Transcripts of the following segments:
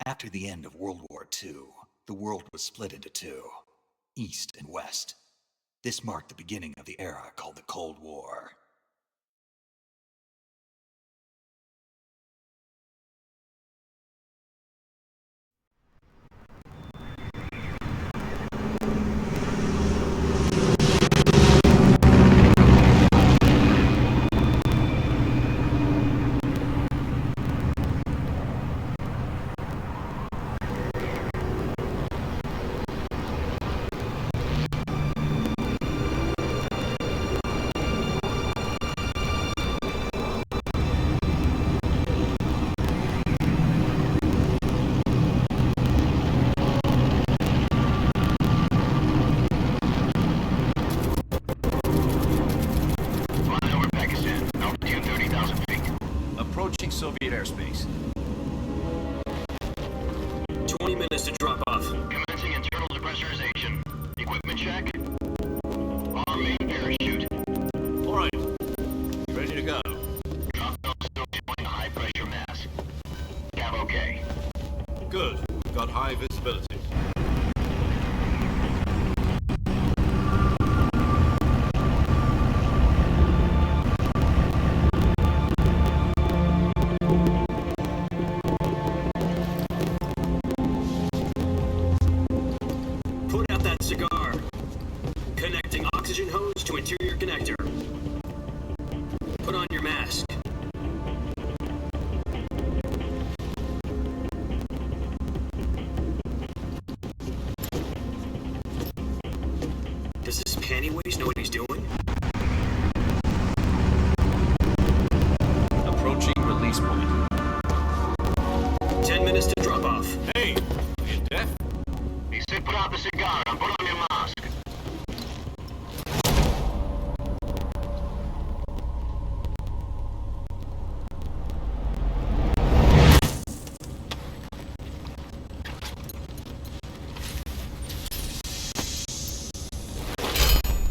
After the end of World War II, the world was split into two, East and West. This marked the beginning of the era called the Cold War. Approaching Soviet airspace. 20 minutes to drop off. Commencing internal depressurization. Equipment check. Arm main parachute. All right. You ready to go? Drop nose still showing a high pressure mask. Cab okay. Good. We've got high visibility. Put out that cigar. Connecting oxygen hose to interior connector. Put on your mask. Does this pantywaist know what he's doing? Approaching release point. 10 minutes to drop off. Hey! Are you deaf? He said put out the cigar and put on your mask.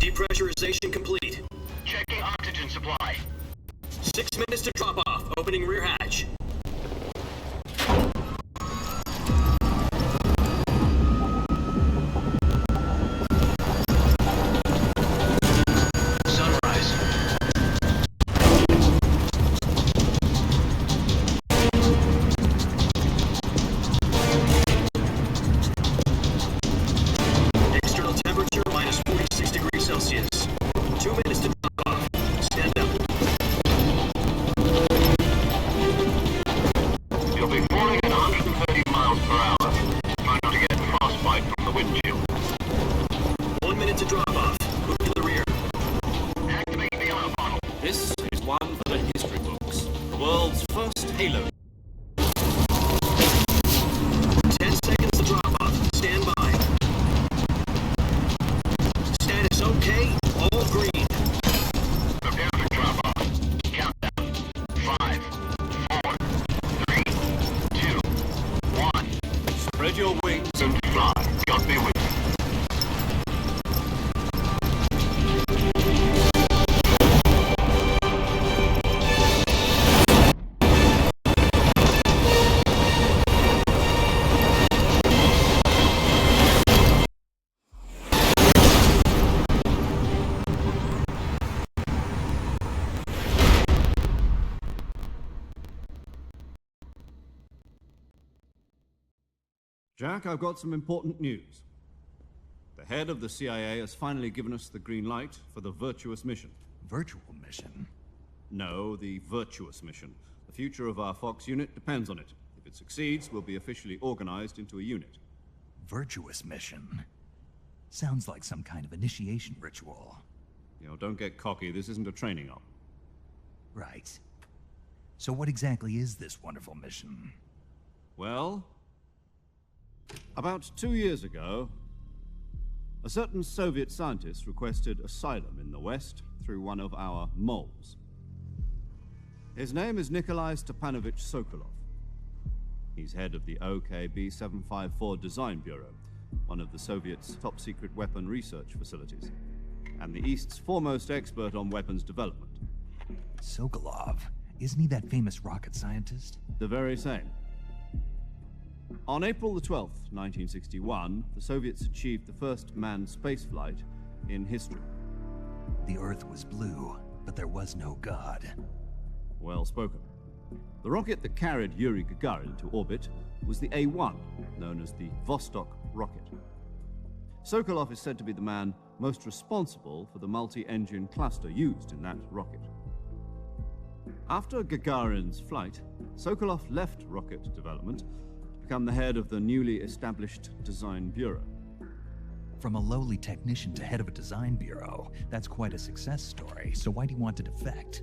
Depressurization complete. Checking oxygen supply. 6 minutes to drop off. Opening rear hatch. Sunrise. External temperature minus 46 degrees Celsius. 2 minutes to drop off. Stand up. You'll be falling at 130 miles per hour. Try not to get frostbite from the windshield. 1 minute to drop off. Move to the rear. Activate the alarm model. This is one for the history books. The world's first Halo. 10 seconds to drop off. Stand by. Status okay. All green. Prepare for drop off. Countdown. 5, 4, 3, 2, 1. Spread your wings. And fly. God be with you. Jack, I've got some important news. The head of the CIA has finally given us the green light for the virtuous mission. Virtual mission? No, the virtuous mission. The future of our Fox unit depends on it. If it succeeds, we'll be officially organized into a unit. Virtuous mission? Sounds like some kind of initiation ritual. You know, don't get cocky. This isn't a training op. Right. So what exactly is this wonderful mission? Well, about 2 years ago, a certain Soviet scientist requested asylum in the West through one of our moles. His name is Nikolai Stepanovich Sokolov. He's head of the OKB 754 Design Bureau, one of the Soviets' top-secret weapon research facilities, and the East's foremost expert on weapons development. Sokolov? Isn't he that famous rocket scientist? The very same. On April the 12th, 1961, the Soviets achieved the first manned spaceflight in history. The Earth was blue, but there was no God. Well spoken. The rocket that carried Yuri Gagarin to orbit was the A-1, known as the Vostok rocket. Sokolov is said to be the man most responsible for the multi-engine cluster used in that rocket. After Gagarin's flight, Sokolov left rocket development to become the head of the newly established Design Bureau. From a lowly technician to head of a design bureau, that's quite a success story, so why do you want to defect?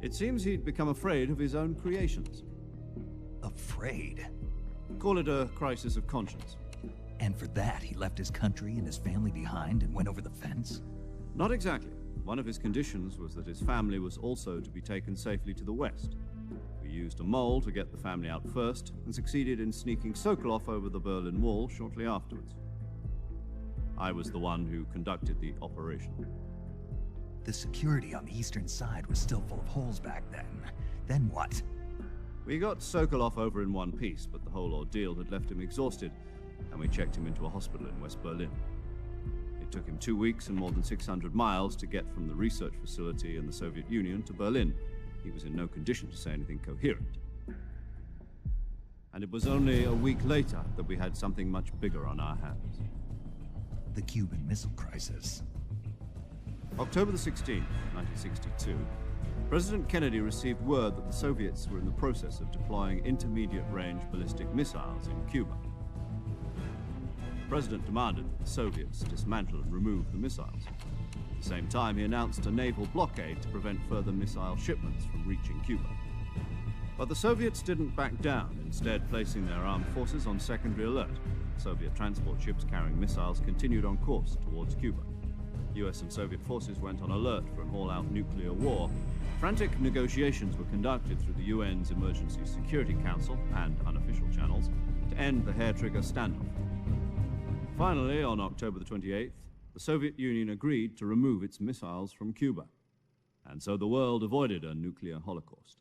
It seems he'd become afraid of his own creations. Afraid? Call it a crisis of conscience. And for that, he left his country and his family behind and went over the fence? Not exactly. One of his conditions was that his family was also to be taken safely to the west. We used a mole to get the family out first, and succeeded in sneaking Sokolov over the Berlin Wall shortly afterwards. I was the one who conducted the operation. The security on the eastern side was still full of holes back then. Then what? We got Sokolov over in one piece, but the whole ordeal had left him exhausted, and we checked him into a hospital in West Berlin. It took him 2 weeks and more than 600 miles to get from the research facility in the Soviet Union to Berlin. He was in no condition to say anything coherent. And it was only a week later that we had something much bigger on our hands. The Cuban Missile Crisis. October the 16th, 1962, President Kennedy received word that the Soviets were in the process of deploying intermediate-range ballistic missiles in Cuba. The President demanded that the Soviets dismantle and remove the missiles. At the same time, he announced a naval blockade to prevent further missile shipments from reaching Cuba. But the Soviets didn't back down, instead placing their armed forces on secondary alert. Soviet transport ships carrying missiles continued on course towards Cuba. US and Soviet forces went on alert for an all-out nuclear war. Frantic negotiations were conducted through the UN's Emergency Security Council and unofficial channels to end the hair-trigger standoff. Finally, on October the 28th, the Soviet Union agreed to remove its missiles from Cuba, and so the world avoided a nuclear holocaust.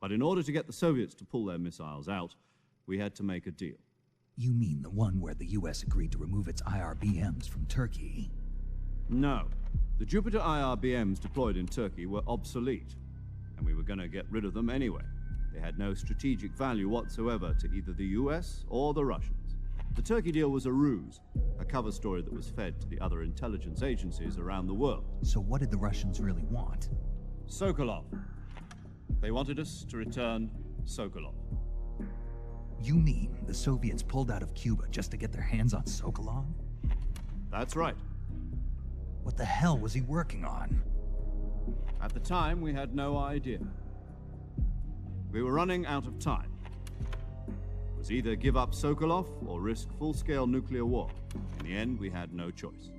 But in order to get the Soviets to pull their missiles out, we had to make a deal. You mean the one where the US agreed to remove its IRBMs from Turkey? No. The Jupiter IRBMs deployed in Turkey were obsolete, and we were going to get rid of them anyway. They had no strategic value whatsoever to either the US or the Russians. The Turkey deal was a ruse, a cover story that was fed to the other intelligence agencies around the world. So what did the Russians really want? Sokolov. They wanted us to return Sokolov. You mean the Soviets pulled out of Cuba just to get their hands on Sokolov? That's right. What the hell was he working on? At the time, we had no idea. We were running out of time. It was either give up Sokolov or risk full-scale nuclear war. In the end, we had no choice.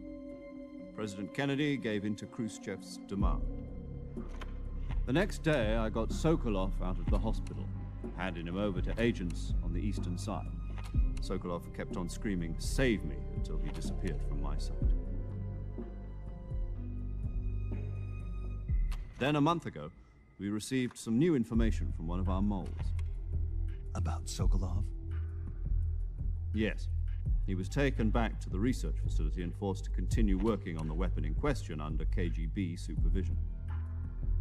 President Kennedy gave in to Khrushchev's demand. The next day, I got Sokolov out of the hospital, handing him over to agents on the eastern side. Sokolov kept on screaming, "Save me," until he disappeared from my sight. Then a month ago, we received some new information from one of our moles. About Sokolov? Yes. He was taken back to the research facility and forced to continue working on the weapon in question under KGB supervision.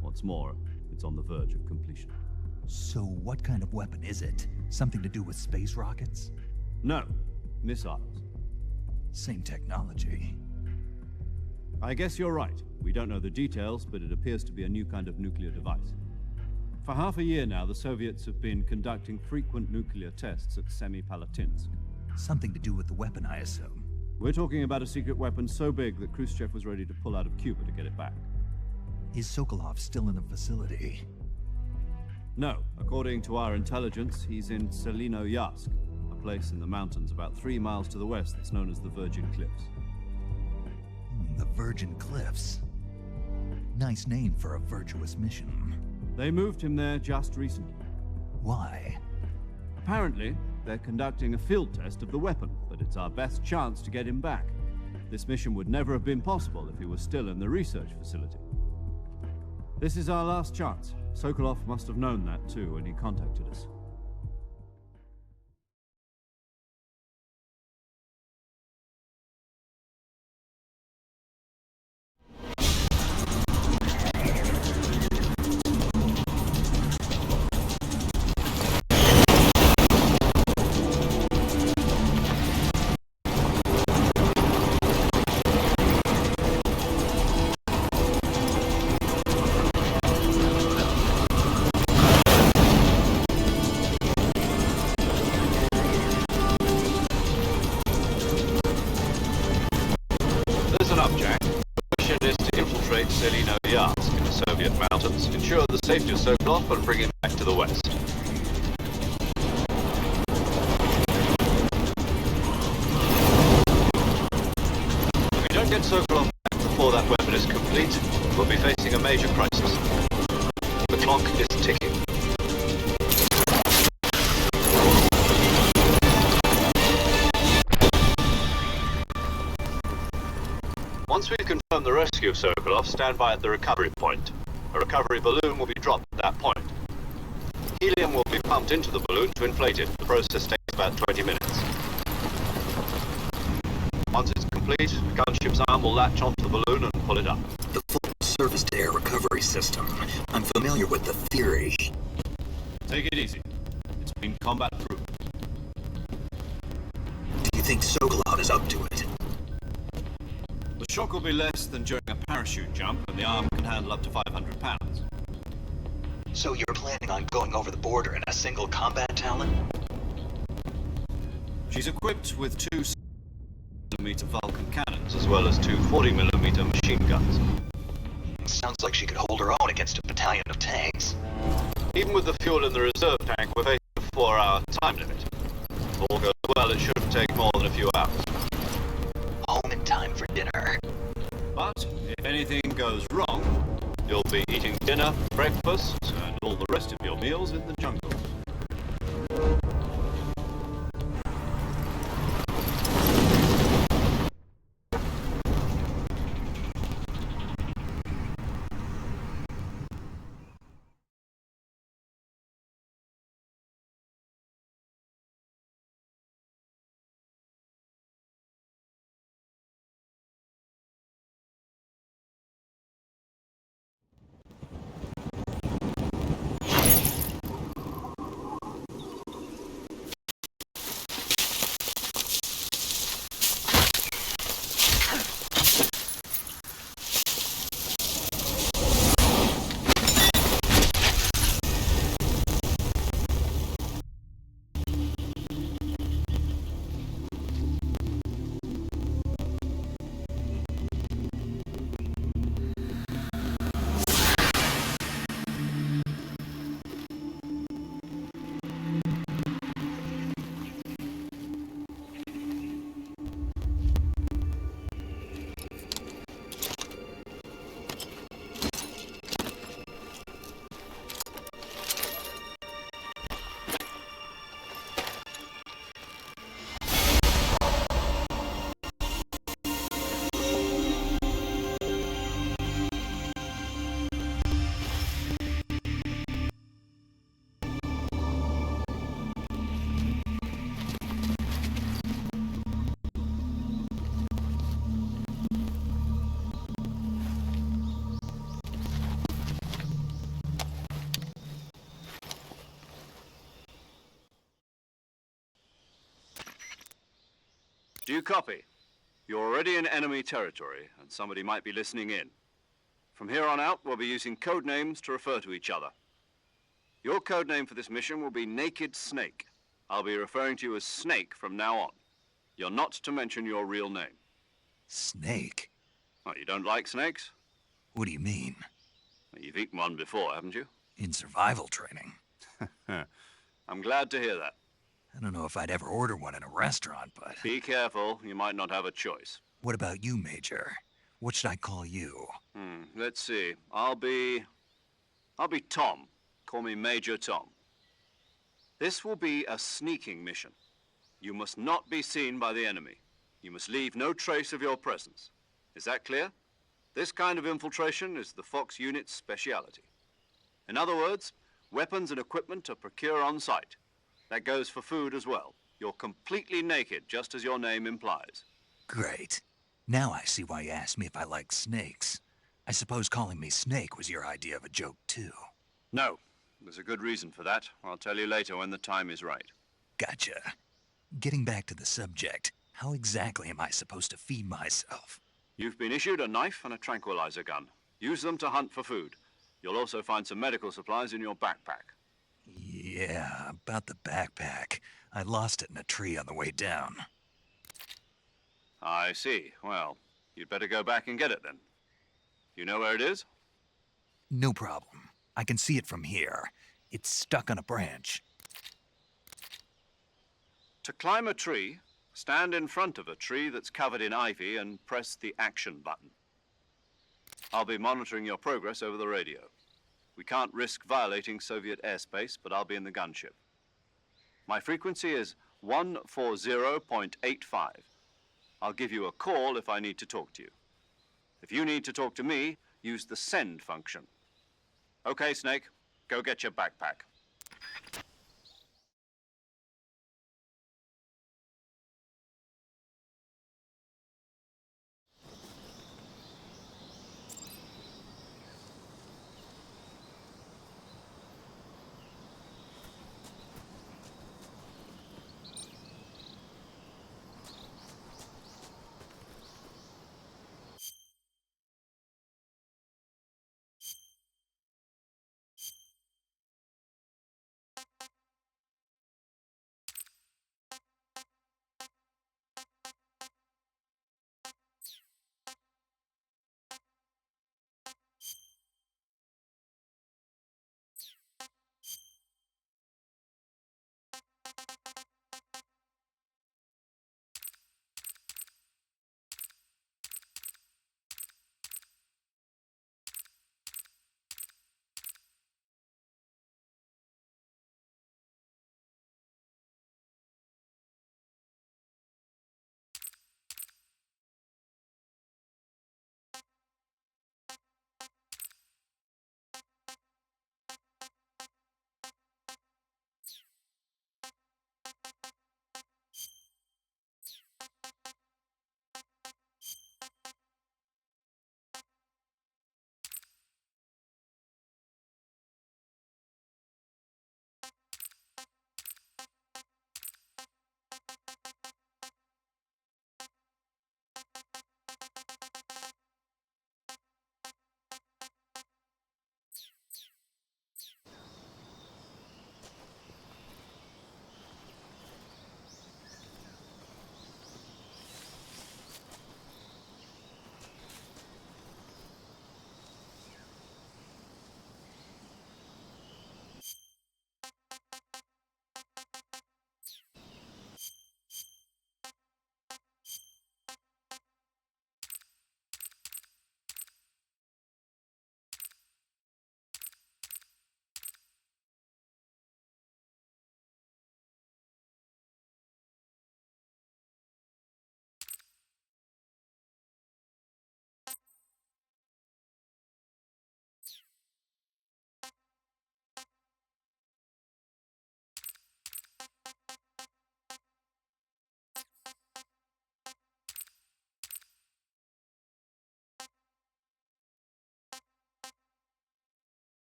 What's more, it's on the verge of completion. So what kind of weapon is it? Something to do with space rockets? No, missiles. Same technology. I guess you're right. We don't know the details, but it appears to be a new kind of nuclear device. For half a year now, the Soviets have been conducting frequent nuclear tests at Semipalatinsk. Something to do with the weapon, I assume. We're talking about a secret weapon so big that Khrushchev was ready to pull out of Cuba to get it back. Is Sokolov still in the facility? No. According to our intelligence, he's in Selino-Yarsk, a place in the mountains about 3 miles to the west that's known as the Virgin Cliffs. The Virgin Cliffs. Nice name for a virtuous mission. They moved him there just recently. Why? Apparently, they're conducting a field test of the weapon, but it's our best chance to get him back. This mission would never have been possible if he was still in the research facility. This is our last chance. Sokolov must have known that too when he contacted us. Selino Yarsk in the Soviet mountains, ensure the safety of Sokolov and bring him back to the West. If we don't get Sokolov back before that weapon is complete, we'll be facing a major crisis. The clock is ticking. Once we've confirmed the rescue of Sokolov, stand by at the recovery point. A recovery balloon will be dropped at that point. Helium will be pumped into the balloon to inflate it. The process takes about 20 minutes. Once it's complete, the gunship's arm will latch onto the balloon and pull it up. The full surface-to-air recovery system. I'm familiar with the theory. Take it easy. It's been combat-proof. Do you think Sokolov is up to it? The shock will be less than during a parachute jump, and the arm can handle up to 500 pounds. So you're planning on going over the border in a single combat Talon? She's equipped with 2 mm Vulcan cannons, As well as two 40mm machine guns. Sounds like she could hold her own against a battalion of tanks. Even with the fuel in the reserve tank, we're facing a 4-hour time limit. If all goes well, it shouldn't take more than a few hours. Home in time for dinner. but if anything goes wrong, You'll be eating dinner, breakfast, and all the rest of your meals in the jungle. Do you copy? You're already in enemy territory, and somebody might be listening in. From here on out, we'll be using code names to refer to each other. Your code name for this mission will be Naked Snake. I'll be referring to you as Snake from now on. You're not to mention your real name. Snake? Oh, you don't like snakes? What do you mean? Well, you've eaten one before, haven't you? In survival training? I'm glad to hear that. I don't know if I'd ever order one in a restaurant, but... Be careful, you might not have a choice. What about you, Major? What should I call you? Let's see. I'll be Tom. Call me Major Tom. This will be a sneaking mission. You must not be seen by the enemy. You must leave no trace of your presence. Is that clear? This kind of infiltration is the Fox unit's speciality. In other words, weapons and equipment are procured on site. That goes for food as well. You're completely naked, just as your name implies. Great. Now I see why you asked me if I like snakes. I suppose calling me Snake was your idea of a joke, too. No, there's a good reason for that. I'll tell you later when the time is right. Gotcha. Getting back to the subject, how exactly am I supposed to feed myself? You've been issued a knife and a tranquilizer gun. Use them to hunt for food. You'll also find some medical supplies in your backpack. Yeah, about the backpack. I lost it in a tree on the way down. I see. Well, you'd better go back and get it then. You know where it is? No problem. I can see it from here. It's stuck on a branch. To climb a tree, stand in front of a tree that's covered in ivy and press the action button. I'll be monitoring your progress over the radio. We can't risk violating Soviet airspace, but I'll be in the gunship. My frequency is 140.85. I'll give you a call if I need to talk to you. If you need to talk to me, use the send function. Okay, Snake, go get your backpack.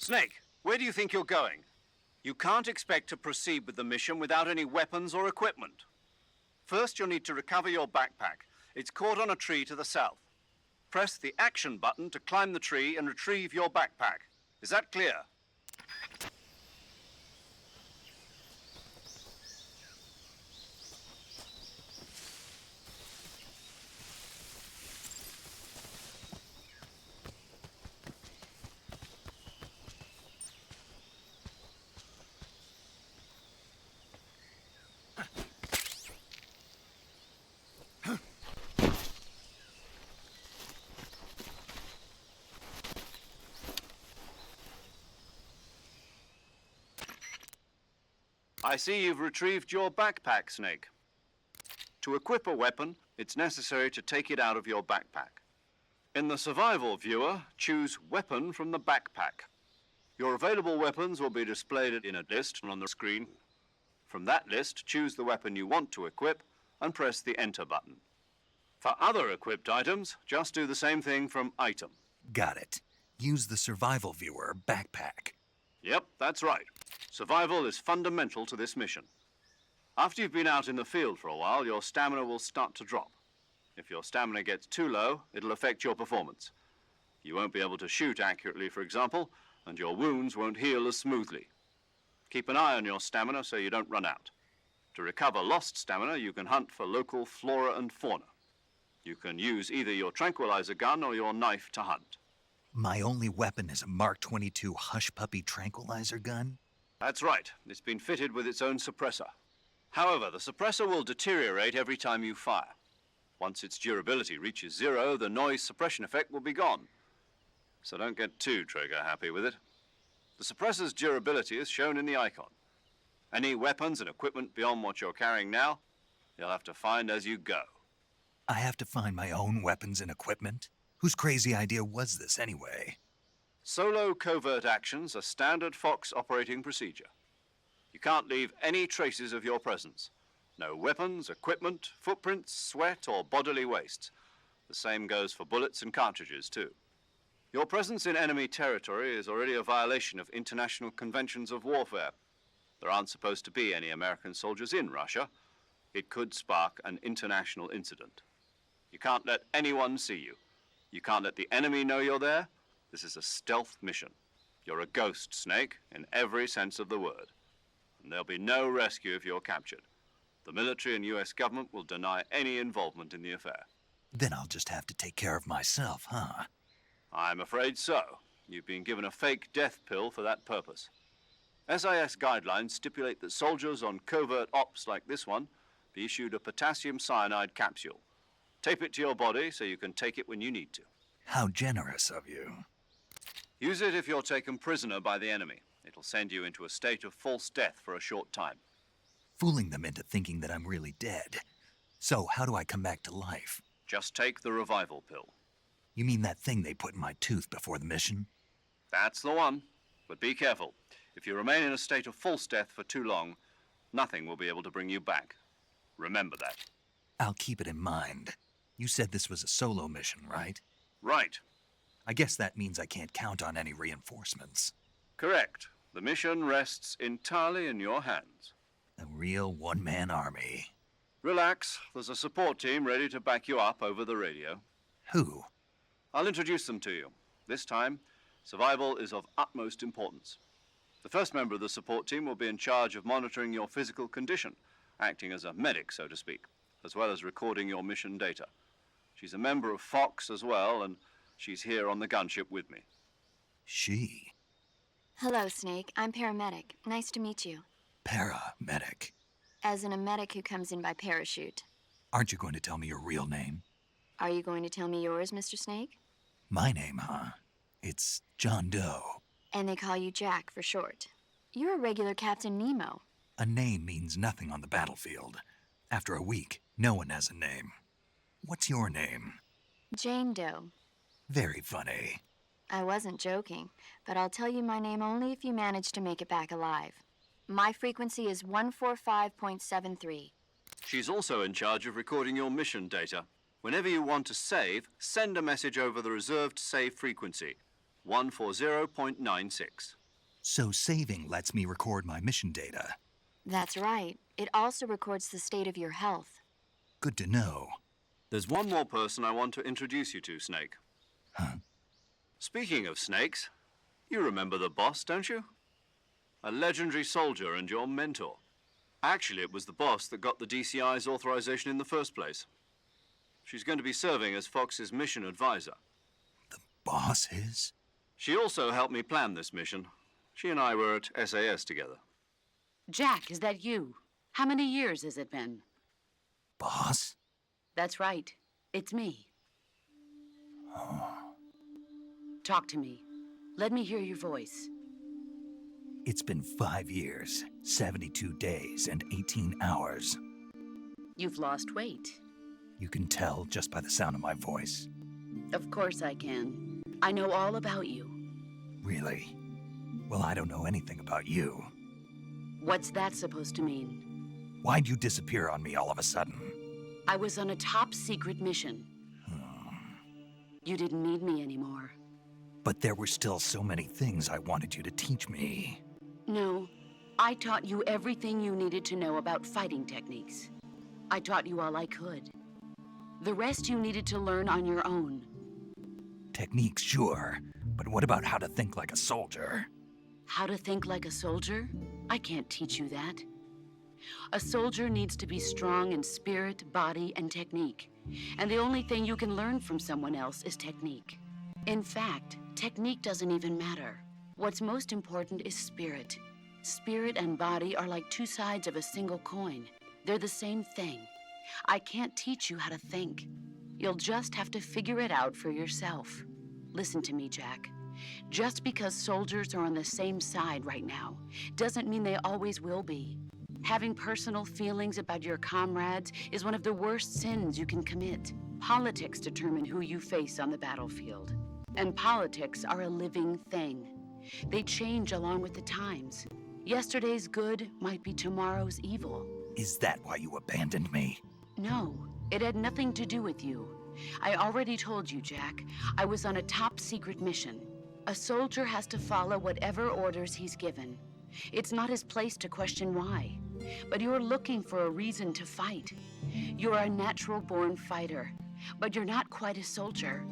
Snake, where do you think you're going? You can't expect to proceed with the mission without any weapons or equipment. First, you'll need to recover your backpack. It's caught on a tree to the south. press the action button to climb the tree and retrieve your backpack. Is that clear? I see you've retrieved your backpack, Snake. To equip a weapon, it's necessary to take it out of your backpack. In the survival viewer, choose Weapon from the backpack. Your available weapons will be displayed in a list on the screen. From that list, choose the weapon you want to equip and press the Enter button. For other equipped items, just do the same thing from Item. Got it. Use the survival viewer backpack. Yep, that's right. Survival is fundamental to this mission. After you've been out in the field for a while, your stamina will start to drop. If your stamina gets too low, it'll affect your performance. You won't be able to shoot accurately, for example, and your wounds won't heal as smoothly. Keep an eye on your stamina so you don't run out. To recover lost stamina, you can hunt for local flora and fauna. You can use either your tranquilizer gun or your knife to hunt. My only weapon is a Mark 22 Hush Puppy tranquilizer gun? That's right. It's been fitted with its own suppressor. However, the suppressor will deteriorate every time you fire. Once its durability reaches 0, the noise suppression effect will be gone. So don't get too trigger happy with it. The suppressor's durability is shown in the icon. Any weapons and equipment beyond what you're carrying now, you'll have to find as you go. I have to find my own weapons and equipment? Whose crazy idea was this anyway? Solo covert actions are standard Fox operating procedure. You can't leave any traces of your presence. No weapons, equipment, footprints, sweat, or bodily waste. The same goes for bullets and cartridges, too. Your presence in enemy territory is already a violation of international conventions of warfare. There aren't supposed to be any American soldiers in Russia. It could spark an international incident. You can't let anyone see you. You can't let the enemy know you're there. This is a stealth mission. You're a ghost, Snake, in every sense of the word. And there'll be no rescue if you're captured. The military and US government will deny any involvement in the affair. Then I'll just have to take care of myself, huh? I'm afraid so. You've been given a fake death pill for that purpose. SIS guidelines stipulate that soldiers on covert ops like this one be issued a potassium cyanide capsule. Tape it to your body so you can take it when you need to. How generous of you. Use it if you're taken prisoner by the enemy. It'll send you into a state of false death for a short time. Fooling them into thinking that I'm really dead. So how do I come back to life? Just take the revival pill. You mean that thing they put in my tooth before the mission? That's the one. But be careful. If you remain in a state of false death for too long, nothing will be able to bring you back. Remember that. I'll keep it in mind. You said this was a solo mission, right? Right. I guess that means I can't count on any reinforcements. Correct. The mission rests entirely in your hands. A real one-man army. Relax. There's a support team ready to back you up over the radio. Who? I'll introduce them to you. This time, survival is of utmost importance. The first member of the support team will be in charge of monitoring your physical condition, acting as a medic, so to speak, as well as recording your mission data. She's a member of Fox as well, and she's here on the gunship with me. She? Hello, Snake. I'm paramedic. Nice to meet you. Paramedic. As in a medic who comes in by parachute. Aren't you going to tell me your real name? Are you going to tell me yours, Mr. Snake? My name, huh? It's John Doe. And they call you Jack for short. You're a regular Captain Nemo. A name means nothing on the battlefield. After a week, no one has a name. What's your name? Jane Doe. Very funny. I wasn't joking, but I'll tell you my name only if you manage to make it back alive. My frequency is 145.73. She's also in charge of recording your mission data. Whenever you want to save, send a message over the reserved save frequency, 140.96. So saving lets me record my mission data. That's right. It also records the state of your health. Good to know. There's one more person I want to introduce you to, Snake. Speaking of snakes, you remember the boss, don't you? A legendary soldier and your mentor. Actually, it was the boss that got the DCI's authorization in the first place. She's going to be serving as Fox's mission advisor. The boss is? She also helped me plan this mission. She and I were at SAS together. Jack, is that you? How many years has it been? Boss? That's right. It's me. Oh. Talk to me. Let me hear your voice. It's been 5 years, 72 days, and 18 hours. You've lost weight. You can tell just by the sound of my voice. Of course I can. I know all about you. Really? Well, I don't know anything about you. What's that supposed to mean? Why'd you disappear on me all of a sudden? I was on a top-secret mission. You didn't need me anymore. But there were still so many things I wanted you to teach me. No, I taught you everything you needed to know about fighting techniques. I taught you all I could. The rest you needed to learn on your own. Techniques, sure. But what about how to think like a soldier? How to think like a soldier? I can't teach you that. A soldier needs to be strong in spirit, body, and technique. And the only thing you can learn from someone else is technique. In fact, technique doesn't even matter. What's most important is spirit. Spirit and body are like two sides of a single coin. They're the same thing. I can't teach you how to think. You'll just have to figure it out for yourself. Listen to me, Jack. Just because soldiers are on the same side right now doesn't mean they always will be. Having personal feelings about your comrades is one of the worst sins you can commit. Politics determine who you face on the battlefield. And politics are a living thing. They change along with the times. Yesterday's good might be tomorrow's evil. Is that why you abandoned me? No, it had nothing to do with you. I already told you, Jack. I was on a top-secret mission. A soldier has to follow whatever orders he's given. It's not his place to question why. But you're looking for a reason to fight. You're a natural-born fighter, but you're not quite a soldier.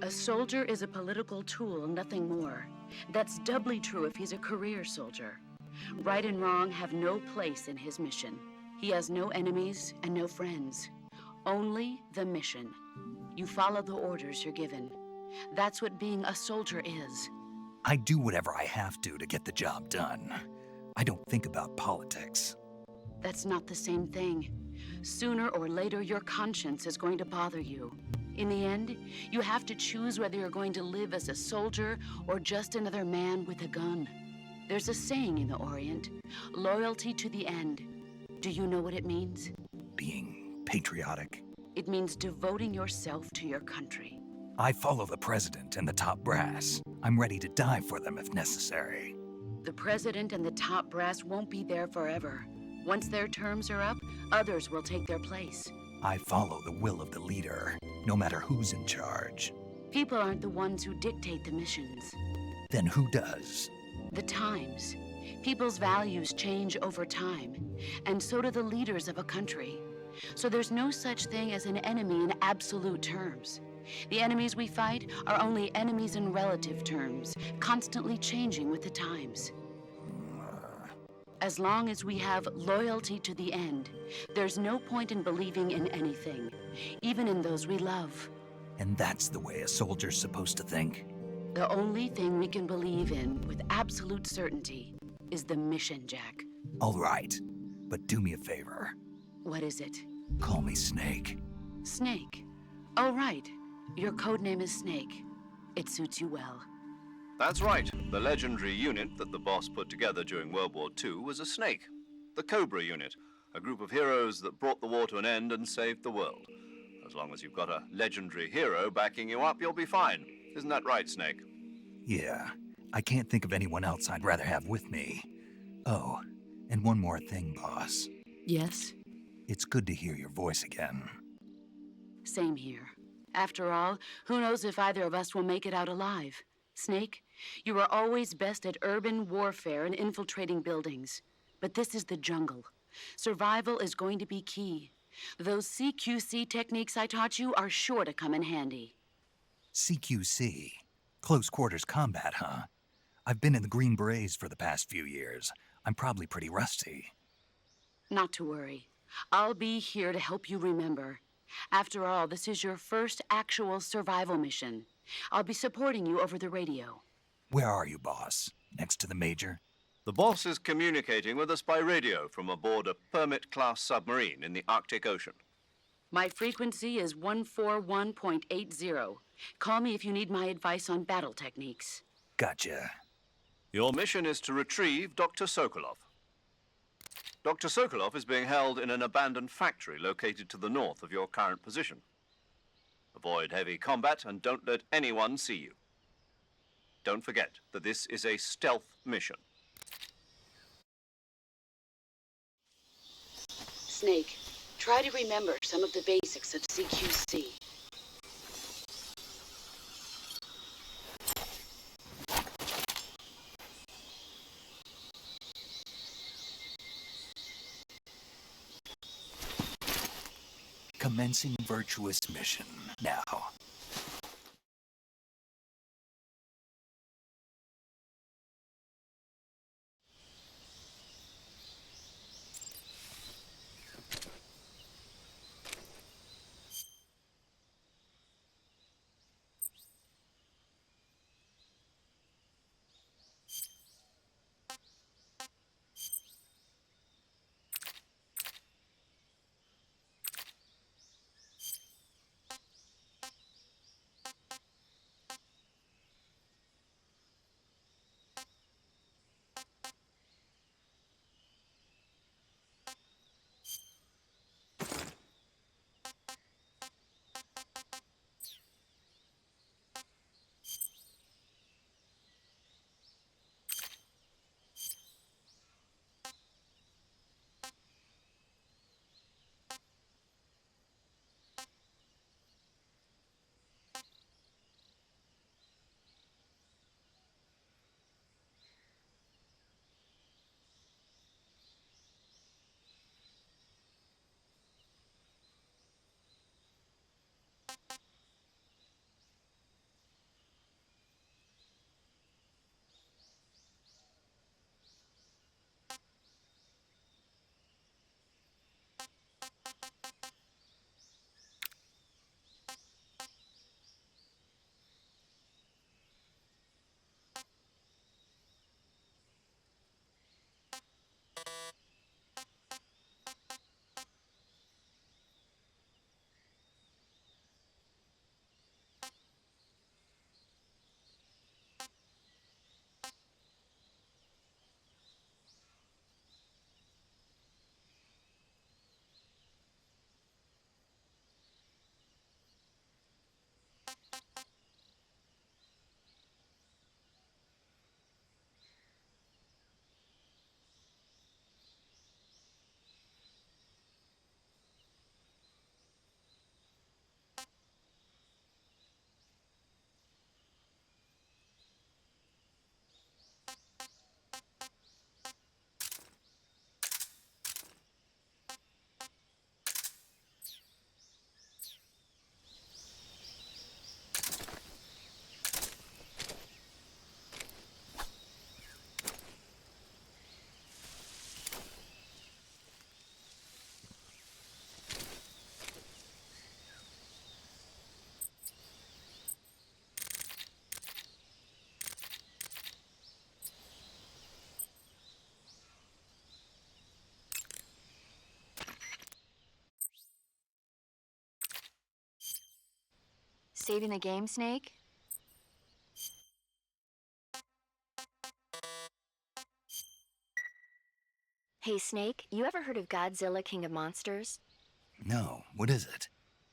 A soldier is a political tool, nothing more. That's doubly true if he's a career soldier. Right and wrong have no place in his mission. He has no enemies and no friends. Only the mission. You follow the orders you're given. That's what being a soldier is. I do whatever I have to get the job done. I don't think about politics. That's not the same thing. Sooner or later, your conscience is going to bother you. In the end, you have to choose whether you're going to live as a soldier or just another man with a gun. There's a saying in the Orient, loyalty to the end. Do you know what it means? Being patriotic. It means devoting yourself to your country. I follow the president and the top brass. I'm ready to die for them if necessary. The president and the top brass won't be there forever. Once their terms are up, others will take their place. I follow the will of the leader, no matter who's in charge. People aren't the ones who dictate the missions. Then who does? The times. People's values change over time, and so do the leaders of a country. So there's no such thing as an enemy in absolute terms. The enemies we fight are only enemies in relative terms, constantly changing with the times. As long as we have loyalty to the end, there's no point in believing in anything, even in those we love. And that's the way a soldier's supposed to think? The only thing we can believe in with absolute certainty is the mission, Jack. All right, but do me a favor. What is it? Call me Snake. Snake? Oh, right. Your codename is Snake. It suits you well. That's right. The legendary unit that the boss put together during World War II was a snake. The Cobra unit, a group of heroes that brought the war to an end and saved the world. As long as you've got a legendary hero backing you up, you'll be fine. Isn't that right, Snake? Yeah, I can't think of anyone else I'd rather have with me. Oh, and one more thing, boss. Yes? It's good to hear your voice again. Same here. After all, who knows if either of us will make it out alive? Snake, you were always best at urban warfare and infiltrating buildings. But this is the jungle. Survival is going to be key. Those CQC techniques I taught you are sure to come in handy. CQC. Close quarters combat, huh? I've been in the Green Berets for the past few years. I'm probably pretty rusty. Not to worry. I'll be here to help you remember. After all, this is your first actual survival mission. I'll be supporting you over the radio. Where are you, boss? Next to the Major? The boss is communicating with us by radio from aboard a Permit-class submarine in the Arctic Ocean. My frequency is 141.80. Call me if you need my advice on battle techniques. Gotcha. Your mission is to retrieve Dr. Sokolov. Dr. Sokolov is being held in an abandoned factory located to the north of your current position. Avoid heavy combat and don't let anyone see you. Don't forget that this is a stealth mission. Snake, try to remember some of the basics of CQC. Commencing virtuous mission now. Saving the game, Snake? Hey, Snake, you ever heard of Godzilla, King of Monsters? No, what is it?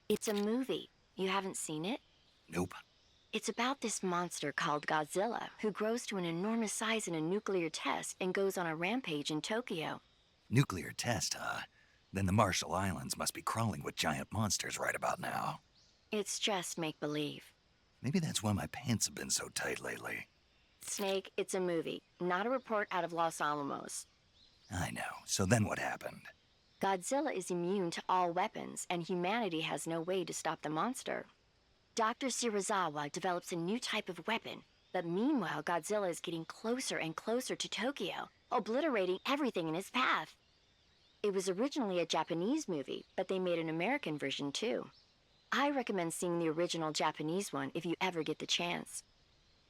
It's a movie. You haven't seen it? Nope. It's about this monster called Godzilla, who grows to an enormous size in a nuclear test and goes on a rampage in Tokyo. Nuclear test, huh? Then the Marshall Islands must be crawling with giant monsters right about now. It's just make-believe. Maybe that's why my pants have been so tight lately. Snake, it's a movie, not a report out of Los Alamos. I know. So then what happened? Godzilla is immune to all weapons, and humanity has no way to stop the monster. Dr. Shirazawa develops a new type of weapon, but meanwhile Godzilla is getting closer and closer to Tokyo, obliterating everything in his path. It was originally a Japanese movie, but they made an American version too. I recommend seeing the original Japanese one if you ever get the chance.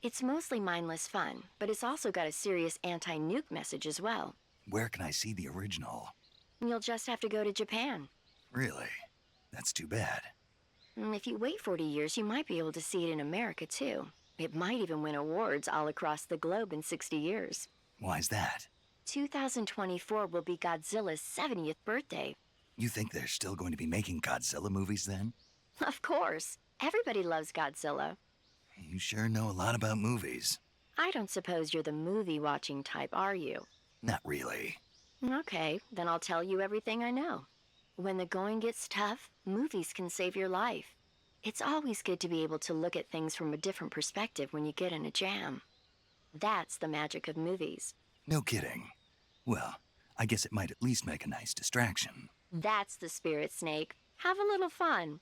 It's mostly mindless fun, but it's also got a serious anti-nuke message as well. Where can I see the original? You'll just have to go to Japan. Really? That's too bad. If you wait 40 years, you might be able to see it in America too. It might even win awards all across the globe in 60 years. Why's that? 2024 will be Godzilla's 70th birthday. You think they're still going to be making Godzilla movies then? Of course. Everybody loves Godzilla. You sure know a lot about movies. I don't suppose you're the movie-watching type, are you? Not really. Okay, then I'll tell you everything I know. When the going gets tough, movies can save your life. It's always good to be able to look at things from a different perspective when you get in a jam. That's the magic of movies. No kidding. Well, I guess it might at least make a nice distraction. That's the spirit, Snake. Have a little fun.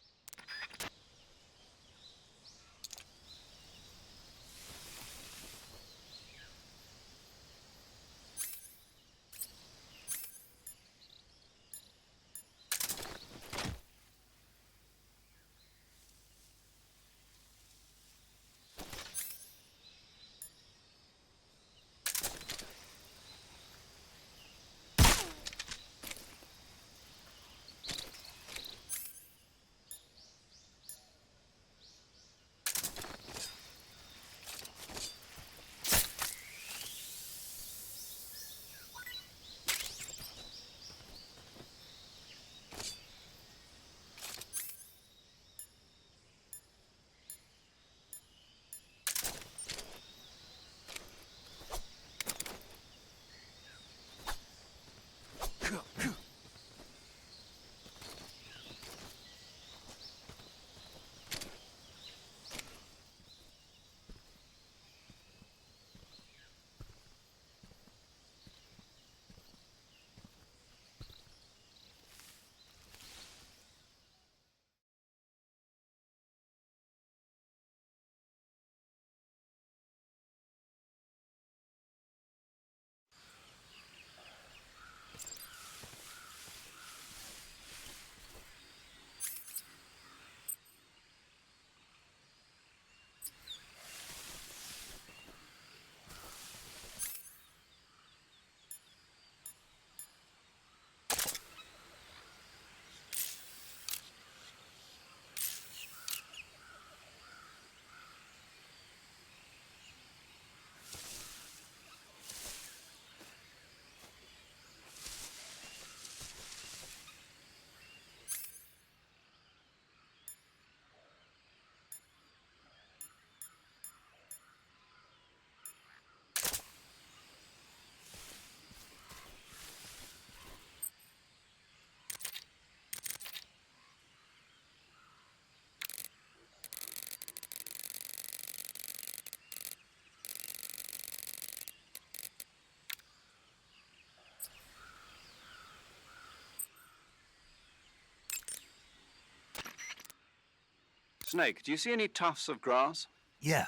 Snake, do you see any tufts of grass? Yeah,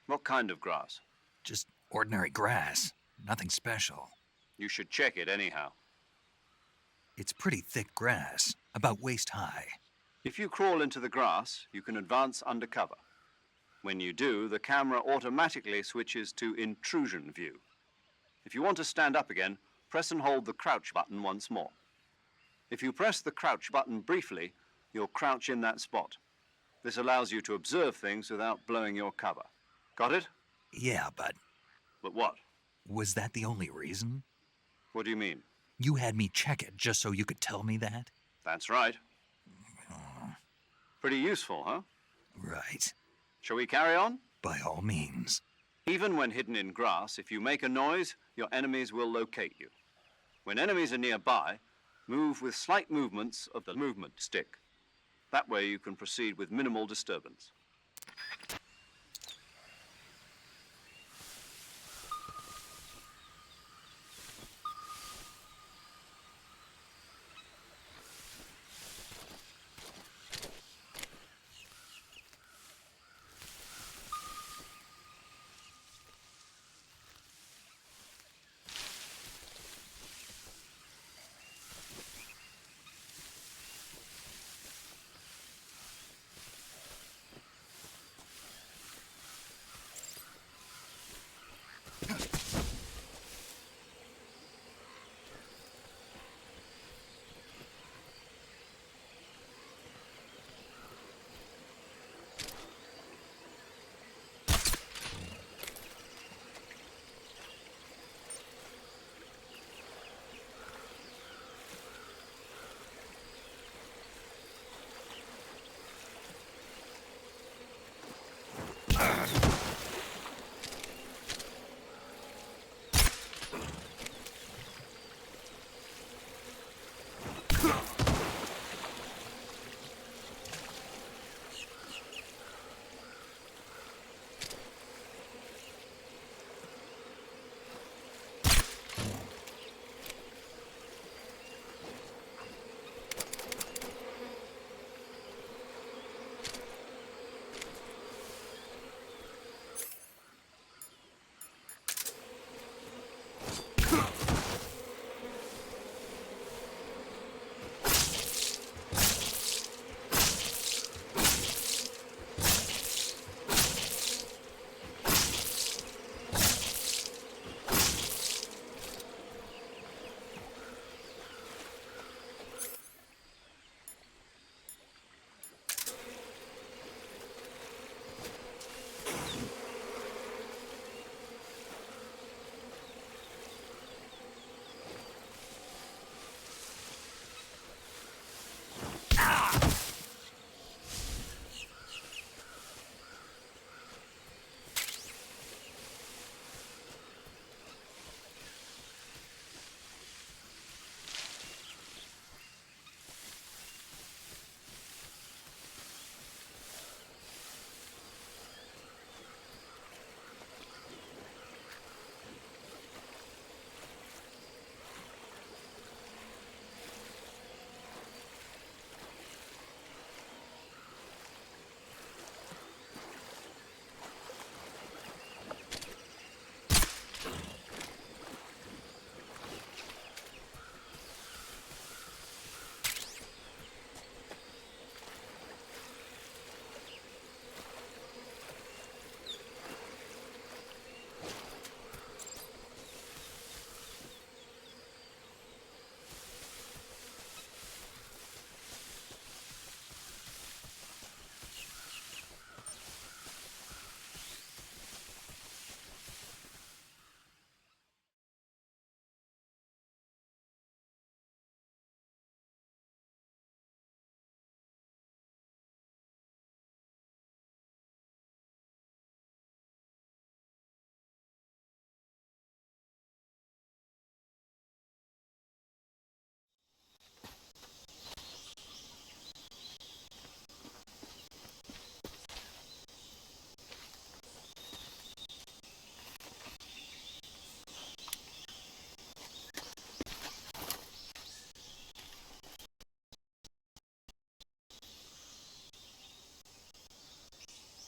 What kind of grass? just ordinary grass. Nothing special. You should check it anyhow. It's pretty thick grass, about waist high. If you crawl into the grass, you can advance undercover. When you do, the camera automatically switches to intrusion view. If you want to stand up again, press and hold the crouch button once more. If you press the crouch button briefly, you'll crouch in that spot. This allows you to observe things without blowing your cover. Got it? Yeah, but But what? was that the only reason? What do you mean? You had me check it just so you could tell me that? That's right. Pretty useful, huh? Right. Shall we carry on? By all means. Even when hidden in grass, if you make a noise, your enemies will locate you. When enemies are nearby, move with slight movements of the movement stick. That way you can proceed with minimal disturbance.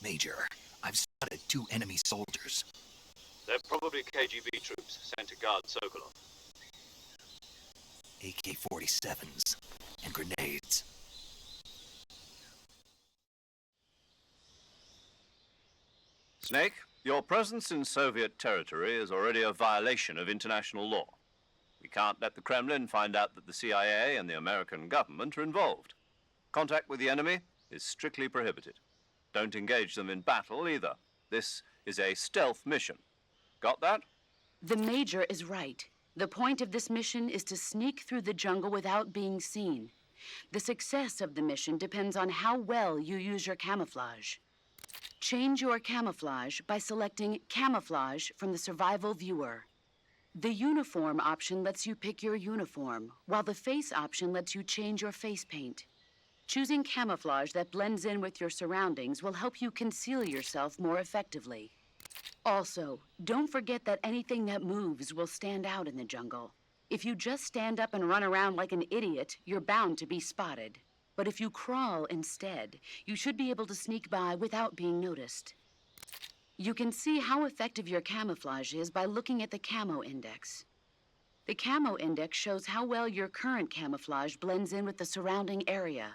Major, I've spotted 2 enemy soldiers. They're probably KGB troops sent to guard Sokolov. AK-47s and grenades. Snake, your presence in Soviet territory is already a violation of international law. We can't let the Kremlin find out that the CIA and the American government are involved. Contact with the enemy is strictly prohibited. Don't engage them in battle either. This is a stealth mission. Got that? The Major is right. The point of this mission is to sneak through the jungle without being seen. The success of the mission depends on how well you use your camouflage. Change your camouflage by selecting Camouflage from the Survival Viewer. The Uniform option lets you pick your uniform, while the Face option lets you change your face paint. Choosing camouflage that blends in with your surroundings will help you conceal yourself more effectively. Also, don't forget that anything that moves will stand out in the jungle. If you just stand up and run around like an idiot, you're bound to be spotted. But if you crawl instead, you should be able to sneak by without being noticed. You can see how effective your camouflage is by looking at the Camo Index. The Camo Index shows how well your current camouflage blends in with the surrounding area.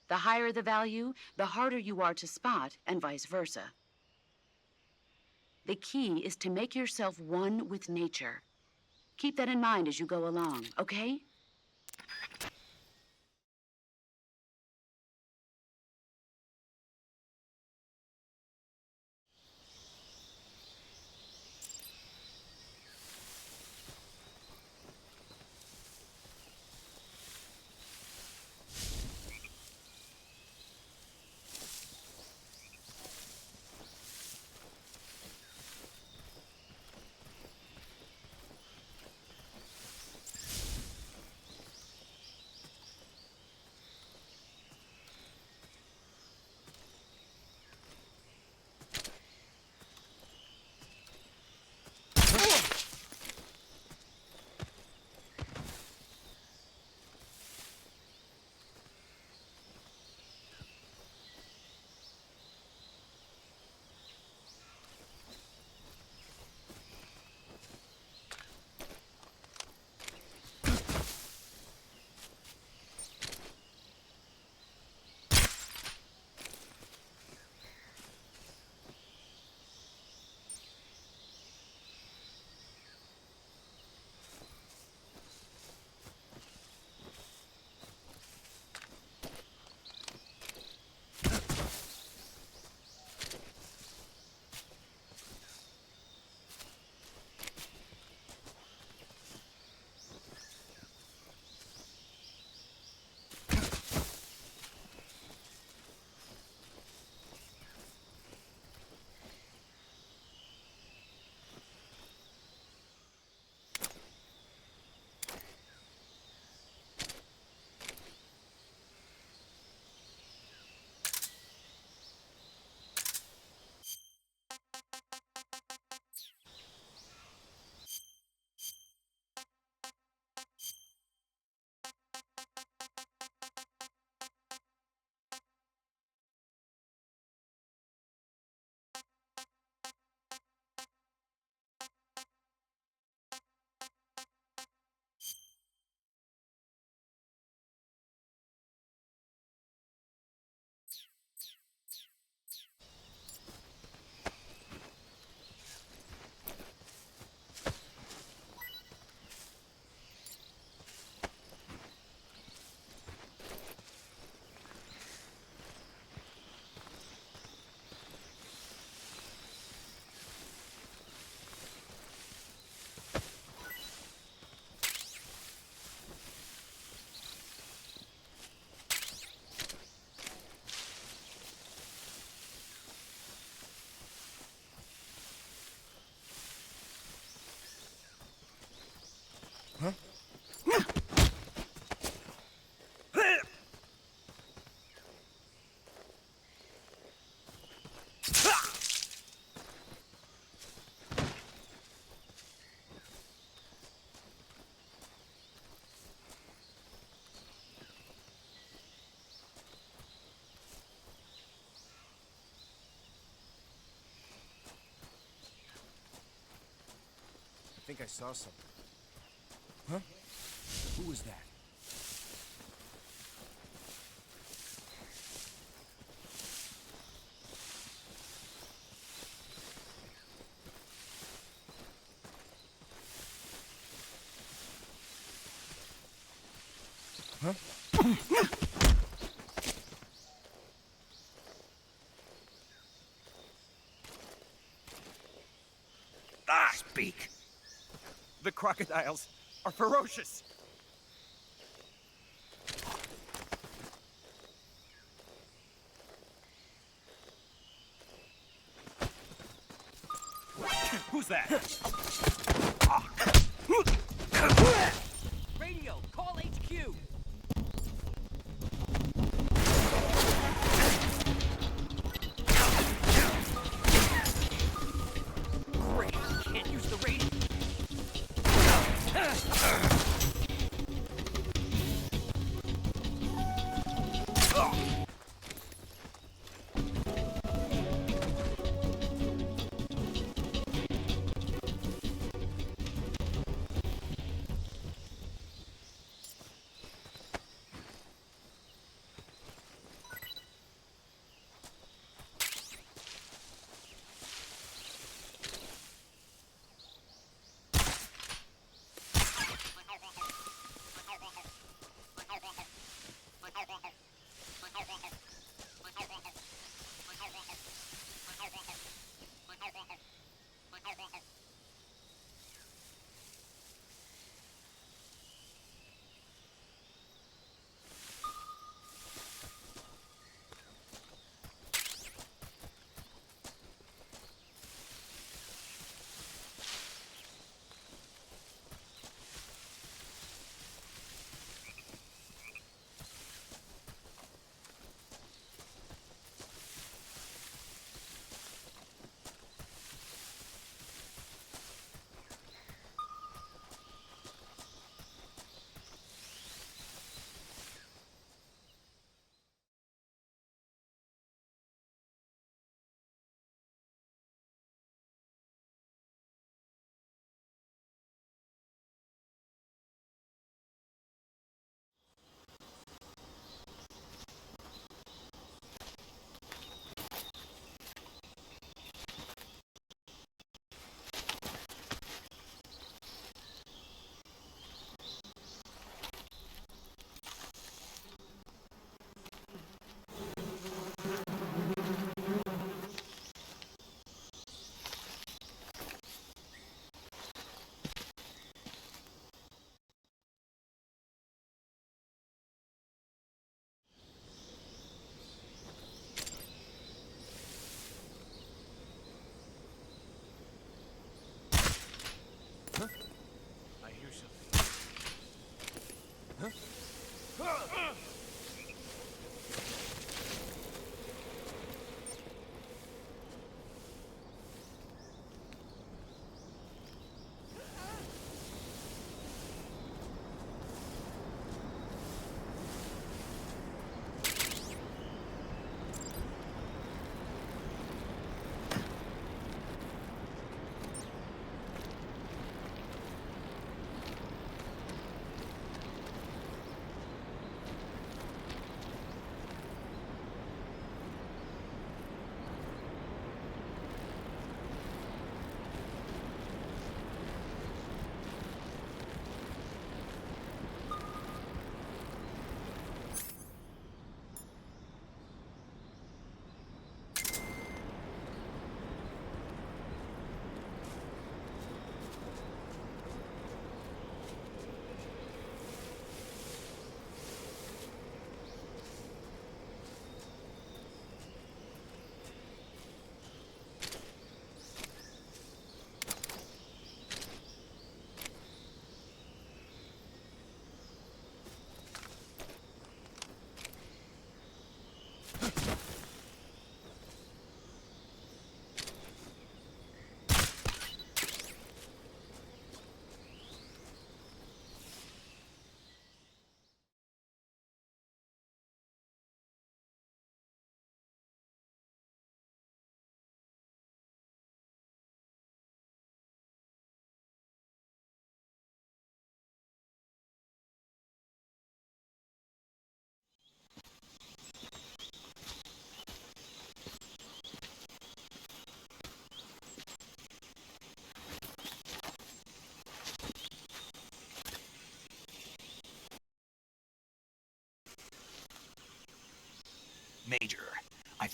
The higher the value, the harder you are to spot, and vice versa. The key is to make yourself one with nature. Keep that in mind as you go along, okay? I think I saw something. Huh? Who was that? Huh? Speak. The crocodiles are ferocious. Who's that? Radio, call HQ. Great, can't use the radio.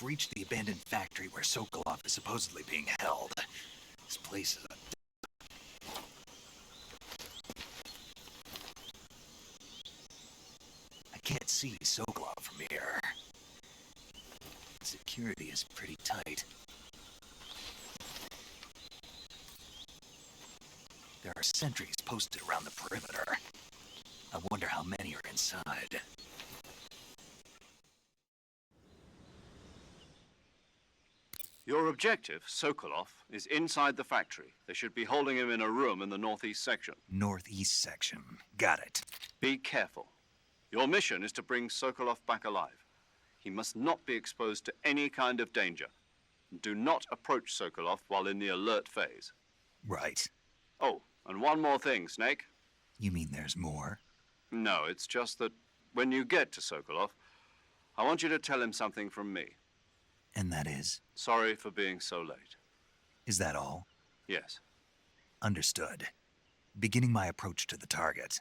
I've reached the abandoned factory where Sokolov is supposedly being held. This place is a... I can't see Sokolov from here. Security is pretty tight. There are sentries posted around the perimeter. I wonder how many are inside. Your objective, Sokolov, is inside the factory. They should be holding him in a room in the northeast section. Northeast section. Got it. Be careful. Your mission is to bring Sokolov back alive. He must not be exposed to any kind of danger. Do not approach Sokolov while in the alert phase. Right. Oh, and one more thing, Snake. You mean there's more? No, it's just that when you get to Sokolov, I want you to tell him something from me. And that is? Sorry for being so late. Is that all? Yes. Understood. Beginning my approach to the target.